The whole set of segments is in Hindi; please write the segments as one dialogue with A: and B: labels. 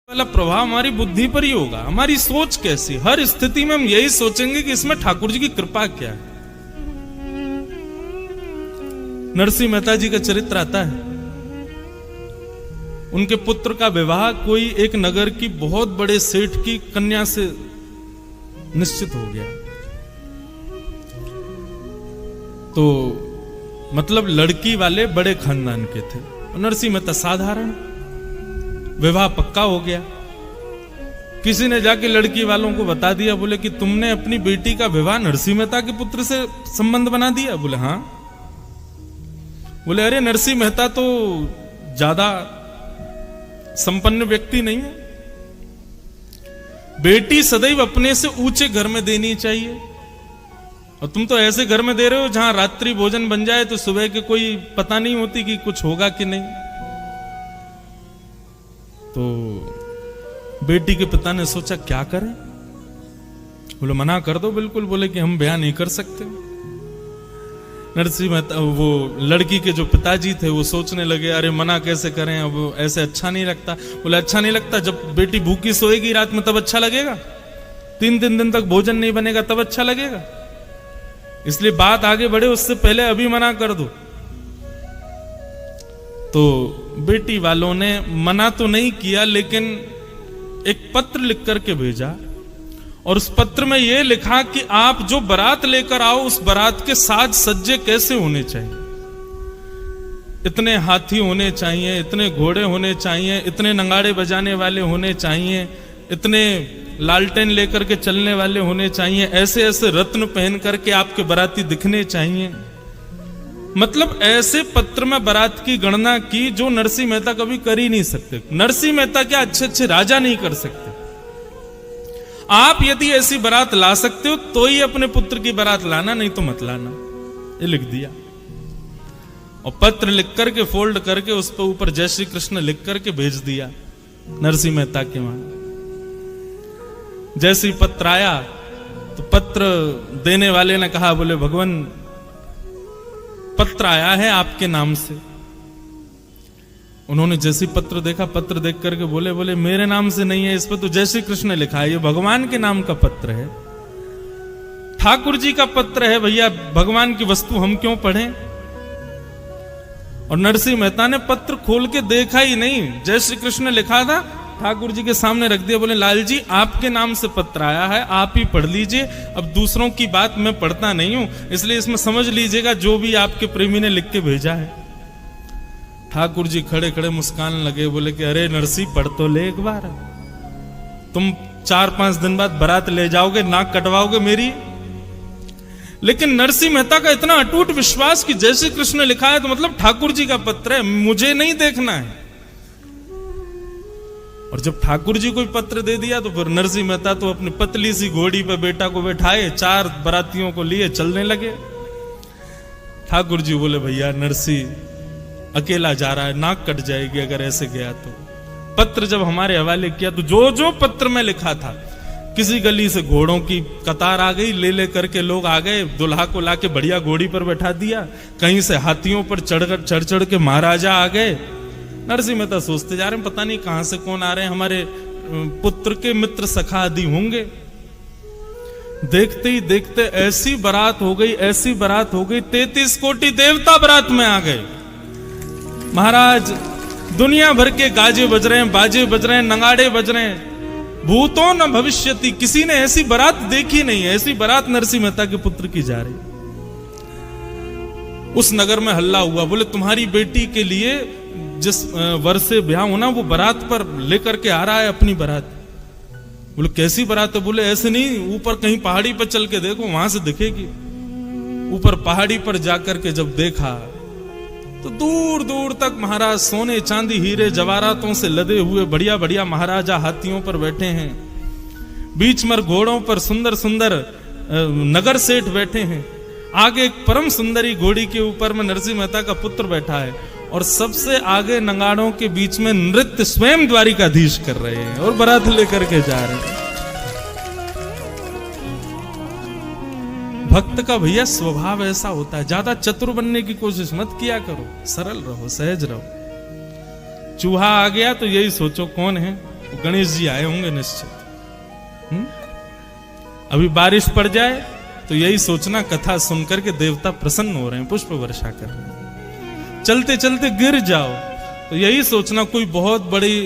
A: वाला प्रभाव हमारी बुद्धि पर ही होगा। हमारी सोच कैसी, हर स्थिति में हम यही सोचेंगे कि इसमें ठाकुर जी की कृपा क्या है। नरसिंह मेहता जी का चरित्र आता है, उनके पुत्र का विवाह कोई एक नगर की बहुत बड़े सेठ की कन्या से निश्चित हो गया। तो मतलब लड़की वाले बड़े खानदान के थे, नरसिंह मेहता साधारण, विवाह पक्का हो गया। किसी ने जाके लड़की वालों को बता दिया, बोले कि तुमने अपनी बेटी का विवाह नरसिंह मेहता के पुत्र से संबंध बना दिया। बोले हाँ। बोले अरे नरसिंह मेहता तो ज्यादा संपन्न व्यक्ति नहीं है, बेटी सदैव अपने से ऊंचे घर में देनी चाहिए, और तुम तो ऐसे घर में दे रहे हो जहां रात्रि भोजन बन जाए तो सुबह के कोई पता नहीं होती कि कुछ होगा कि नहीं। तो बेटी के पिता ने सोचा क्या करें। बोले मना कर दो बिल्कुल। बोले कि हम ब्याह नहीं कर सकते। नरसिंह मेहता, वो लड़की के जो पिताजी थे, वो सोचने लगे अरे मना कैसे करें, अब ऐसे अच्छा नहीं लगता। बोले अच्छा नहीं लगता, जब बेटी भूखी सोएगी रात में तब अच्छा लगेगा, 3 दिन तक भोजन नहीं बनेगा तब अच्छा लगेगा, इसलिए बात आगे बढ़े उससे पहले अभी मना कर दो। तो बेटी वालों ने मना तो नहीं किया, लेकिन एक पत्र लिख करके भेजा, और उस पत्र में यह लिखा कि आप जो बारात लेकर आओ उस बारात के साज सज्जे कैसे होने चाहिए। इतने हाथी होने चाहिए, इतने घोड़े होने चाहिए, इतने नगाड़े बजाने वाले होने चाहिए, इतने लालटेन लेकर के चलने वाले होने चाहिए, ऐसे ऐसे रत्न पहन करके आपके बाराती दिखने चाहिए। मतलब ऐसे पत्र में बारात की गणना की जो नरसिंह मेहता कभी कर ही नहीं सकते। नरसिंह मेहता क्या अच्छे अच्छे राजा नहीं कर सकते। आप यदि ऐसी बारात ला सकते हो तो ही अपने पुत्र की बारात लाना, नहीं तो मत लाना। ये लिख दिया, और पत्र लिख करके फोल्ड करके उस पर ऊपर जय श्री कृष्ण लिख करके भेज दिया नरसिंह मेहता के वहां। जैसे ही पत्र आया तो पत्र देने वाले ने कहा, बोले भगवान पत्र आया है आपके नाम से। उन्होंने जैसे पत्र देखा, पत्र देख करके बोले मेरे नाम से नहीं है, इस पर तो जय श्री कृष्ण लिखा है, ये भगवान के नाम का पत्र है, ठाकुर जी का पत्र है, भैया भगवान की वस्तु हम क्यों पढ़ें। और नरसिंह मेहता ने पत्र खोल के देखा ही नहीं, जय श्री कृष्ण लिखा था, ठाकुर जी के सामने रख दिया। बोले लाल जी आपके नाम से पत्र आया है, आप ही पढ़ लीजिए, अब दूसरों की बात मैं पढ़ता नहीं हूं, इसलिए इसमें समझ लीजिएगा जो भी आपके प्रेमी ने लिख के भेजा है। ठाकुर जी खड़े खड़े मुस्कान लगे, बोले कि अरे नरसिंह पढ़ तो ले एक बार, तुम 4-5 दिन बाद बारात ले जाओगे, नाक कटवाओगे मेरी। लेकिन नरसिंह मेहता का इतना अटूट विश्वास कि जय श्री कृष्ण लिखा है तो मतलब ठाकुर जी का पत्र है, मुझे नहीं देखना है। और जब ठाकुर जी को पत्र दे दिया तो फिर नरसिंह मेहता तो अपनी पतली सी घोड़ी पे बेटा को बैठाए 4 बारातियों को लिए चलने लगे। ठाकुर जी बोले भैया नरसिंह अकेला जा रहा है, नाक कट जाएगी अगर ऐसे गया तो। पत्र जब हमारे हवाले किया तो जो जो पत्र में लिखा था, किसी गली से घोड़ों की कतार आ गई, ले करके लोग आ गए, दुल्हा को लाके बढ़िया घोड़ी पर बैठा दिया, कहीं से हाथियों पर चढ़ के महाराजा आ गए। नरसिंह मेहता सोचते जा रहे हैं पता नहीं कहां से कौन आ रहे हैं, हमारे पुत्र के मित्र सखा आदि होंगे। देखते ही देखते ऐसी बारात हो गई, ऐसी बारात हो गई, 33 कोटि देवता बारात में आ गए। महाराज दुनिया भर के गाजे बज रहे हैं, बाजे बज रहे हैं, नगाड़े बज रहे हैं, भूतो न भविष्यति, किसी ने ऐसी बारात देखी नहीं है। ऐसी बारात नरसिंह मेहता के पुत्र की जा रही। उस नगर में हल्ला हुआ, बोले तुम्हारी बेटी के लिए जिस वर्ष से ब्याह होना वो बारात पर लेकर के आ रहा है अपनी बारात। बोले कैसी बारात है। बोले ऐसे नहीं, ऊपर कहीं पहाड़ी पर चल के देखो, वहां से दिखेगी। ऊपर पहाड़ी पर जाकर के जब देखा तो दूर दूर तक महाराज सोने चांदी हीरे जवाहरातों से लदे हुए बढ़िया बढ़िया महाराजा हाथियों पर बैठे हैं, बीच में घोड़ों पर सुंदर सुंदर नगर सेठ बैठे हैं, आगे एक परम सुंदरी घोड़ी के ऊपर में नरसिंह मेहता का पुत्र बैठा है, और सबसे आगे नगाड़ों के बीच में नृत्य स्वयं द्वारिकाधीश कर रहे हैं और बारात लेकर के जा रहे हैं। भक्त का भैया स्वभाव ऐसा होता है, ज्यादा चतुर बनने की कोशिश मत किया करो, सरल रहो, सहज रहो। चूहा आ गया तो यही सोचो कौन है, गणेश जी आए होंगे निश्चित। अभी बारिश पड़ जाए तो यही सोचना कथा सुनकर के देवता प्रसन्न हो रहे हैं, पुष्प वर्षा कर रहे हैं। चलते चलते गिर जाओ तो यही सोचना कोई बहुत बड़ी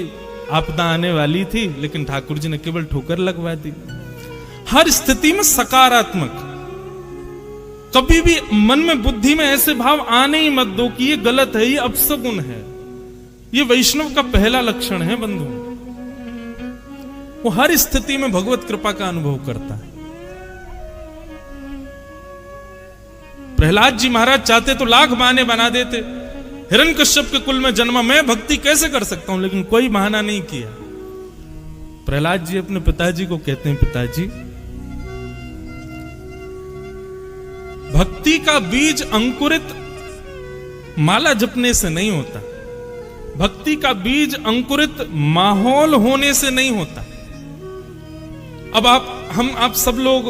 A: आपदा आने वाली थी, लेकिन ठाकुर जी ने केवल ठोकर लगवा दी। हर स्थिति में सकारात्मक, कभी भी मन में बुद्धि में ऐसे भाव आने ही मत दो कि ये गलत है, ये अपशगुन है। ये वैष्णव का पहला लक्षण है बंधु। वो हर स्थिति में भगवत कृपा का अनुभव करता है। प्रहलाद जी महाराज चाहते तो लाख बहाने बना देते, हिरण्यकश्यप के कुल में जन्मा, मैं भक्ति कैसे कर सकता हूं, लेकिन कोई बहाना नहीं किया। प्रहलाद जी अपने पिताजी को कहते हैं, पिताजी भक्ति का बीज अंकुरित माला जपने से नहीं होता, भक्ति का बीज अंकुरित माहौल होने से नहीं होता। अब आप सब लोग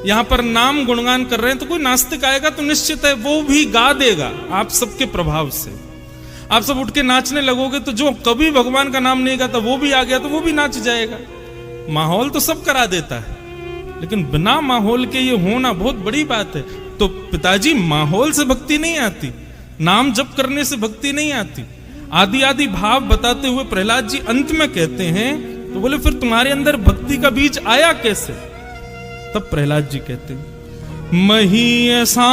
A: यहां पर नाम गुणगान कर रहे हैं, तो कोई नास्तिक आएगा तो निश्चित है वो भी गा देगा आप सबके प्रभाव से। आप सब उठ के नाचने लगोगे तो जो कभी भगवान का नाम नहीं गाता वो भी आ गया तो वो भी नाच जाएगा। माहौल तो सब करा देता है, लेकिन बिना माहौल के ये होना बहुत बड़ी बात है। तो पिताजी माहौल से भक्ति नहीं आती, नाम जप करने से भक्ति नहीं आती। आदि आदि भाव बताते हुए प्रहलाद जी अंत में कहते हैं, तो बोले फिर तुम्हारे अंदर भक्ति का बीज आया कैसे? तब प्रहलाद जी कहते हैं, महीयसां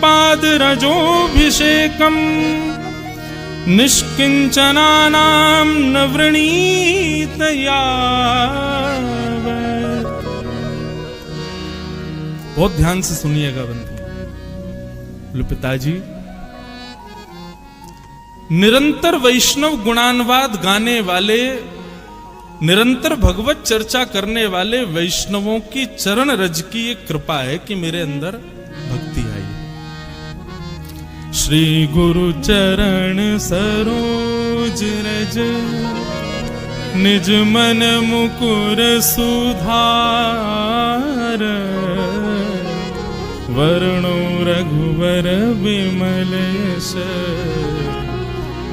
A: पादरजोभिषेकम निष्किंचनानां न वृणीत यावत्। बहुत ध्यान से सुनिएगा बंधु। बोले पिताजी, निरंतर वैष्णव गुणानुवाद गाने वाले, निरंतर भगवत चर्चा करने वाले वैष्णवों की चरण रज की ये कृपा है कि मेरे अंदर भक्ति आई। श्री गुरु चरण सरोज रज निज मन मुकुर सुधार, वर्णो रघुवर विमल यश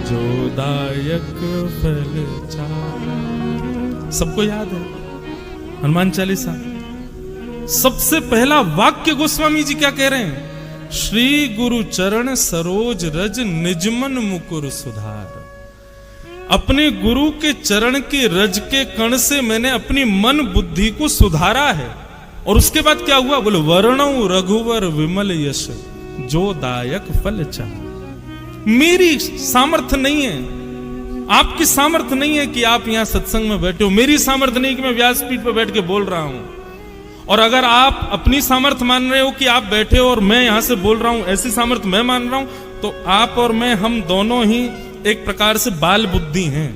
A: जो दायक फल चार। सबको याद है हनुमान चालीसा। सबसे पहला वाक्य गोस्वामी जी क्या कह रहे हैं? श्री गुरु चरण सरोज रज निजमन मुकुर सुधार। अपने गुरु के चरण के रज के कण से मैंने अपनी मन बुद्धि को सुधारा है। और उसके बाद क्या हुआ? बोले वर्णौ रघुवर विमल यश जो दायक फल चाह। मेरी सामर्थ्य नहीं है, आपकी सामर्थ्य नहीं है कि आप यहां सत्संग में बैठे हो। मेरी सामर्थ्य नहीं कि मैं व्यासपीठ पर बैठ के बोल रहा हूं। और अगर आप अपनी सामर्थ्य मान रहे हो कि आप बैठे हो और मैं यहां से बोल रहा हूं, ऐसी सामर्थ्य मैं मान रहा हूं, तो आप और मैं, हम दोनों ही एक प्रकार से बाल बुद्धि हैं।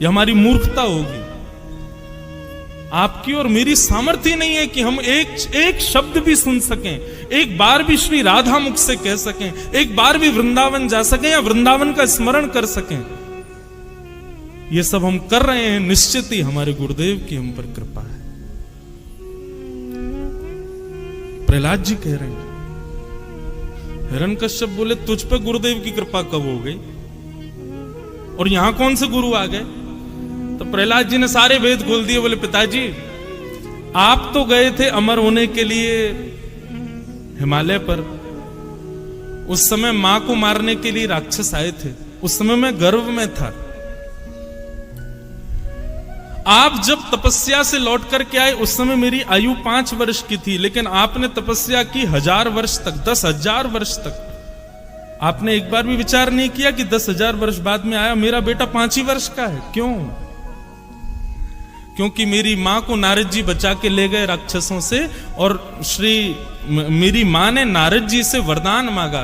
A: यह हमारी मूर्खता होगी। आपकी और मेरी सामर्थ्य नहीं है कि हम एक शब्द भी सुन सकें, एक बार भी श्री राधा मुख से कह सकें, एक बार भी वृंदावन जा सकें या वृंदावन का स्मरण कर सकें। ये सब हम कर रहे हैं, निश्चित ही हमारे गुरुदेव की हम पर कृपा है। प्रहलाद जी कह रहे हैं, हिरण्यकश्यप बोले तुझ पे गुरुदेव की कृपा कब हो गई और यहां कौन से गुरु आ गए? तो प्रहलाद जी ने सारे वेद खोल दिए। बोले पिताजी, आप तो गए थे अमर होने के लिए हिमालय पर। उस समय मां को मारने के लिए राक्षस आए थे, उस समय मैं गर्भ में था। आप जब तपस्या से लौट करके आए उस समय मेरी आयु 5 वर्ष की थी, लेकिन आपने तपस्या की 1000 वर्ष तक, 10,000 वर्ष तक। आपने एक बार भी विचार नहीं किया कि 10,000 वर्ष बाद में आया मेरा बेटा 5 ही वर्ष का है। क्यों? क्योंकि मेरी मां को नारद जी बचा के ले गए राक्षसों से, और मेरी मां ने नारद जी से वरदान मांगा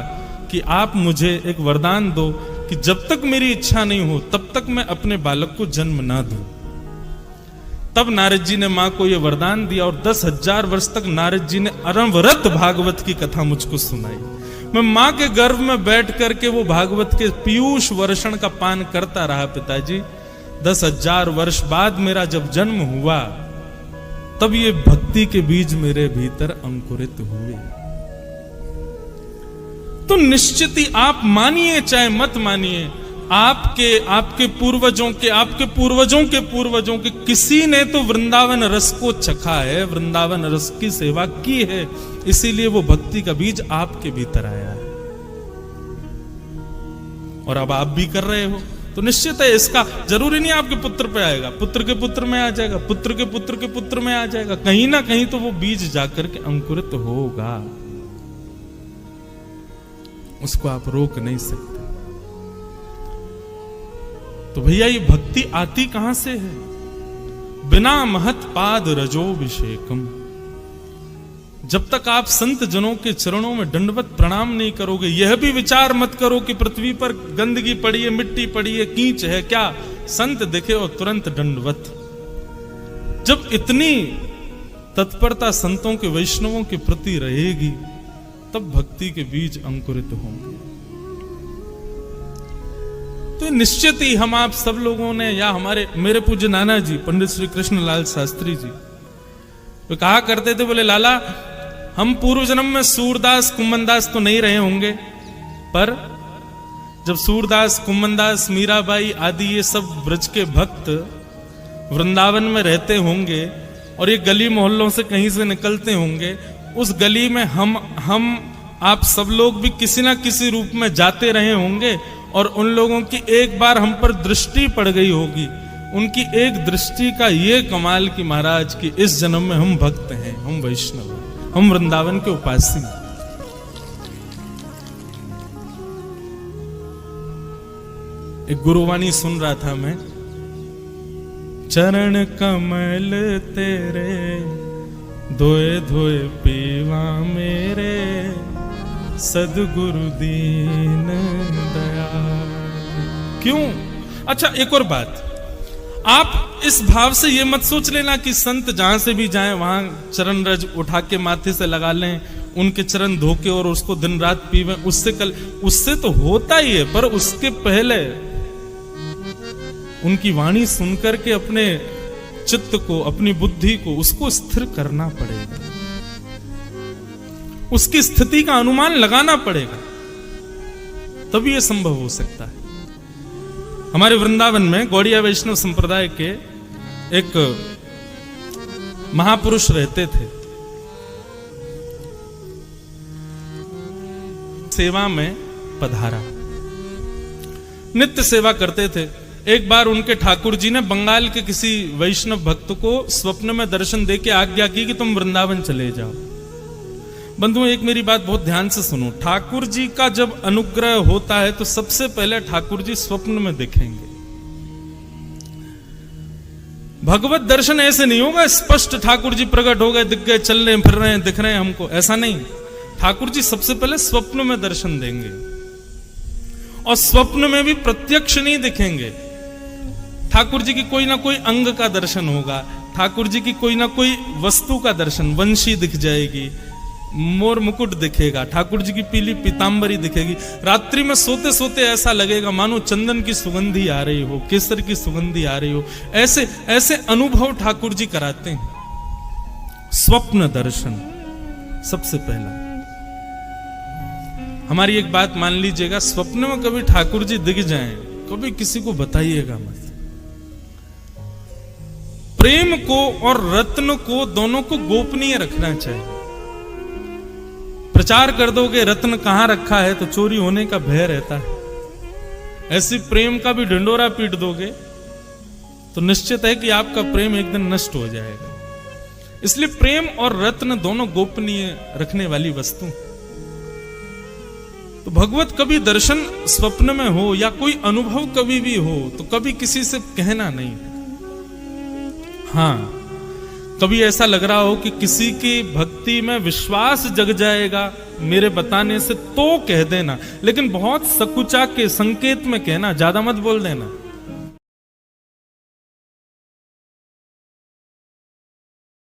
A: कि आप मुझे एक वरदान दो कि जब तक मेरी इच्छा नहीं हो तब तक मैं अपने बालक को जन्म ना दूं। तब नारद जी ने मां को यह वरदान दिया और 10,000 वर्ष तक नारद जी ने अनवरत भागवत की कथा मुझको सुनाई। मैं मां के गर्भ में बैठ करके वो भागवत के पीयूष वर्षण का पान करता रहा पिताजी। 10,000 वर्ष बाद मेरा जब जन्म हुआ तब ये भक्ति के बीज मेरे भीतर अंकुरित हुए। तो निश्चित ही आप मानिए चाहे मत मानिए, आपके पूर्वजों के पूर्वजों के किसी ने तो वृंदावन रस को चखा है, वृंदावन रस की सेवा की है, इसीलिए वो भक्ति का बीज आपके भीतर आया है और अब आप भी कर रहे हो। तो निश्चित है, इसका जरूरी नहीं आपके पुत्र पे आएगा, पुत्र के पुत्र में आ जाएगा, पुत्र के पुत्र के पुत्र में आ जाएगा, कहीं ना कहीं तो वो बीज जाकर के अंकुरित होगा, उसको आप रोक नहीं सकते। तो भैया ये भक्ति आती कहां से है? बिना महत पाद रजोभिषेकम। जब तक आप संत जनों के चरणों में दंडवत प्रणाम नहीं करोगे, यह भी विचार मत करो कि पृथ्वी पर गंदगी पड़ी है, मिट्टी पड़ी है, कीच है, क्या संत दिखे और तुरंत दंडवत। जब इतनी तत्परता संतों के वैष्णवों के प्रति रहेगी, तब भक्ति के बीज अंकुरित होंगे। तो निश्चित ही हम आप सब लोगों ने, या मेरे पूज्य नाना जी पंडित श्री कृष्णलाल शास्त्री जी, वे कहा करते थे, बोले लाला हम पूर्व जन्म में सूरदास कुम्मनदास तो नहीं रहे होंगे, पर जब सूरदास कुम्मनदास मीराबाई आदि ये सब ब्रज के भक्त वृंदावन में रहते होंगे और ये गली मोहल्लों से कहीं से निकलते होंगे, उस गली में हम आप सब लोग भी किसी ना किसी रूप में जाते रहे होंगे और उन लोगों की एक बार हम पर दृष्टि पड़ गई होगी। उनकी एक दृष्टि का ये कमाल कि महाराज की इस जन्म में हम भक्त हैं, हम वैष्णव हैं, हम वृंदावन के उपासी। एक गुरुवाणी सुन रहा था मैं, चरण कमल तेरे धोए धोए पीवा मेरे, सदगुरु दीन दयाल। क्यों? अच्छा एक और बात, आप इस भाव से ये मत सोच लेना कि संत जहां से भी जाएं वहां चरण रज उठा के माथे से लगा लें, उनके चरण धो के और उसको दिन रात पीवें, उससे तो होता ही है, पर उसके पहले उनकी वाणी सुनकर के अपने चित्त को, अपनी बुद्धि को, उसको स्थिर करना पड़ेगा, उसकी स्थिति का अनुमान लगाना पड़ेगा, तभी यह संभव हो सकता है। हमारे वृंदावन में गौड़िया वैष्णव संप्रदाय के एक महापुरुष रहते थे, सेवा में पधारा, नित्य सेवा करते थे। एक बार उनके ठाकुर जी ने बंगाल के किसी वैष्णव भक्त को स्वप्न में दर्शन देके आज्ञा की कि तुम वृंदावन चले जाओ। बंधुओं, एक मेरी बात बहुत ध्यान से सुनो, ठाकुर जी का जब अनुग्रह होता है तो सबसे पहले ठाकुर जी स्वप्न में दिखेंगे। भगवत दर्शन ऐसे नहीं होगा स्पष्ट ठाकुर जी प्रकट हो गए, दिख गए, चल रहे फिर रहे हैं, दिख रहे हैं हमको, ऐसा नहीं। ठाकुर जी सबसे पहले स्वप्न में दर्शन देंगे, और स्वप्न में भी प्रत्यक्ष नहीं दिखेंगे। ठाकुर जी की कोई ना कोई अंग का दर्शन होगा, ठाकुर जी की कोई ना कोई वस्तु का दर्शन, वंशी दिख जाएगी, मोर मुकुट दिखेगा, ठाकुर जी की पीली पीतांबरी दिखेगी। रात्रि में सोते सोते ऐसा लगेगा मानो चंदन की सुगंधी आ रही हो, केसर की सुगंधी आ रही हो, ऐसे ऐसे अनुभव ठाकुर जी कराते हैं। स्वप्न दर्शन सबसे पहला। हमारी एक बात मान लीजिएगा, स्वप्न में कभी ठाकुर जी दिख जाएं, कभी किसी को बताइएगा मत। प्रेम को और रत्न को दोनों को गोपनीय रखना चाहिए। प्रचार कर दोगे रत्न कहां रखा है तो चोरी होने का भय रहता है, ऐसी प्रेम का भी ढिंडोरा पीट दोगे तो निश्चित है कि आपका प्रेम एक दिन नष्ट हो जाएगा। इसलिए प्रेम और रत्न दोनों गोपनीय रखने वाली वस्तु। तो भगवत कभी दर्शन स्वप्न में हो या कोई अनुभव कभी भी हो तो कभी किसी से कहना नहीं। हाँ, कभी ऐसा लग रहा हो कि किसी की भक्ति में विश्वास जग जाएगा मेरे बताने से, तो कह देना, लेकिन बहुत सकुचा के संकेत में कहना, ज्यादा मत बोल देना।